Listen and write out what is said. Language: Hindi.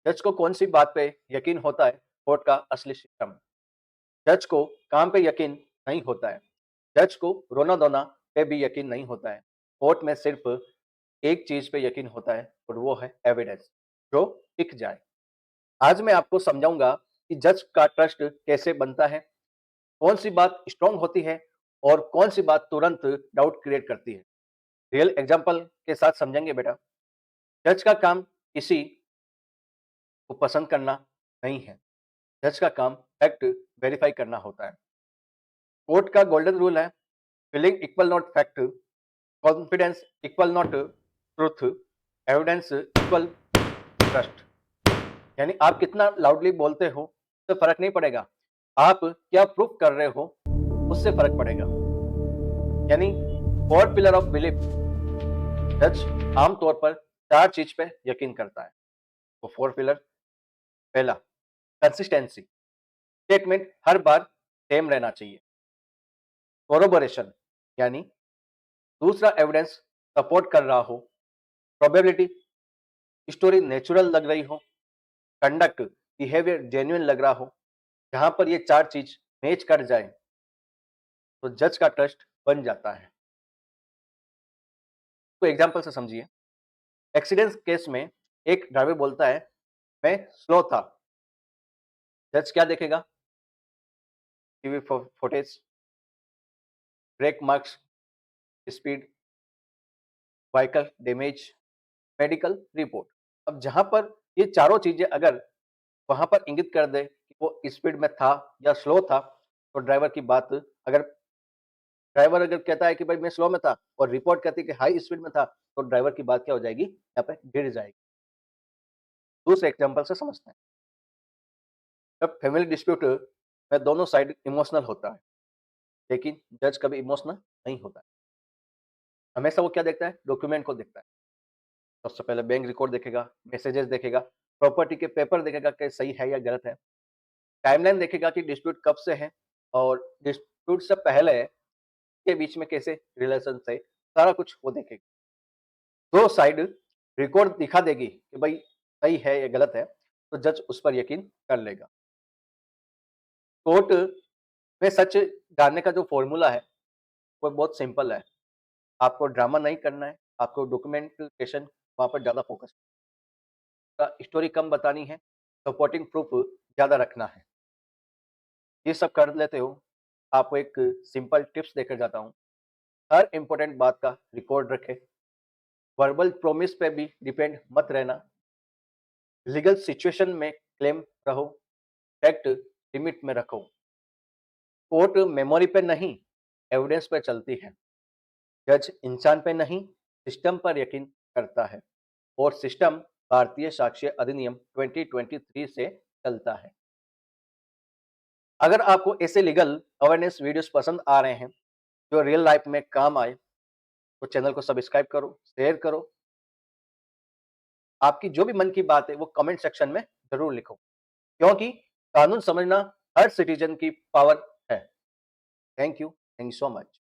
जज को कौन सी बात पे यकीन होता है? कोर्ट का असली सिस्टम। जज को काम पे यकीन नहीं होता है। जज को रोना धोना पे भी यकीन नहीं होता है। कोर्ट में सिर्फ एक चीज पे यकीन होता है और वो है एविडेंस, जो टिक जाए। आज मैं आपको समझाऊंगा कि जज का ट्रस्ट कैसे बनता है, कौन सी बात स्ट्रांग होती है और कौन सी बात तुरंत डाउट क्रिएट करती है। रियल एग्जांपल के साथ समझेंगे बेटा। जज का काम किसी को पसंद करना नहीं है। जज का काम फैक्ट वेरीफाई करना होता है। कोर्ट का गोल्डन रूल है, feeling equal not fact, confidence equal not truth, evidence equal trust. यानी आप कितना लाउडली बोलते हो उससे फर्क नहीं पड़ेगा, आप क्या प्रूफ कर रहे हो उससे फर्क पड़ेगा। यानी फोर पिलर ऑफ बिलीफ। जज आमतौर पर चार चीज पे यकीन करता है। वो फोर पिलर। पहला, कंसिस्टेंसी, स्टेटमेंट हर बार सेम रहना चाहिए। कोरोबोरेशन, यानी दूसरा एविडेंस सपोर्ट कर रहा हो। प्रोबेबिलिटी, स्टोरी नेचुरल लग रही हो। कंडक्ट, बिहेवियर जेन्युइन लग रहा हो। जहां पर ये चार चीज मैच कर जाए तो जज का ट्रस्ट बन जाता है। तो एग्जांपल से समझिए। एक्सीडेंट केस में एक ड्राइवर बोलता है मैं स्लो था। जज क्या देखेगा? TV footage, brake marks, speed, vehicle damage, medical report. अब जहां पर ये चारों चीजें अगर वहां पर इंगित कर दे कि वो स्पीड में था या स्लो था, तो ड्राइवर की बात, अगर ड्राइवर अगर कहता है कि भाई मैं स्लो में था और रिपोर्ट कहती है कि हाई स्पीड में था, तो ड्राइवर की बात क्या हो जाएगी? यहाँ पे गिर जाएगी। दूसरे एग्जांपल से समझते हैं। जब फैमिली डिस्प्यूट में दोनों साइड इमोशनल होता है, लेकिन जज कभी इमोशनल नहीं होता है। हमेशा वो क्या देखता है? डॉक्यूमेंट को देखता है। सबसे पहले बैंक रिकॉर्ड देखेगा, मैसेजेस देखेगा, प्रॉपर्टी के पेपर देखेगा कि सही है या गलत है। टाइमलाइन देखेगा कि डिस्प्यूट कब से है और डिस्प्यूट से पहले के बीच में कैसे रिलेशन थे, सारा कुछ वो देखेगा। दो साइड रिकॉर्ड दिखा देगी कि भाई सही है या गलत है, तो जज उस पर यकीन कर लेगा। कोर्ट में सच जानने का जो फॉर्मूला है वो बहुत सिंपल है। आपको ड्रामा नहीं करना है, आपको डॉक्यूमेंटेशन वहां पर ज्यादा फोकस, स्टोरी कम बतानी है, सपोर्टिंग प्रूफ ज्यादा रखना है। ये सब कर लेते हो। आपको एक सिंपल टिप्स देकर जाता हूँ। हर इंपॉर्टेंट बात का रिकॉर्ड रखे। वर्बल प्रॉमिस पे भी डिपेंड मत रहना। लीगल सिचुएशन में क्लेम रहो। फैक्ट लिमिट में रखो। कोर्ट मेमोरी पे नहीं, एविडेंस पे चलती है। जज इंसान पे नहीं, सिस्टम पर यकीन करता है और सिस्टम भारतीय साक्ष्य अधिनियम 2023 से चलता है। अगर आपको ऐसे लीगल अवेयरनेस वीडियोस पसंद आ रहे हैं जो रियल लाइफ में काम आए, तो चैनल को सब्सक्राइब करो, शेयर करो। आपकी जो भी मन की बात है वो कमेंट सेक्शन में जरूर लिखो, क्योंकि कानून समझना हर सिटीजन की पावर है। Thank you so much.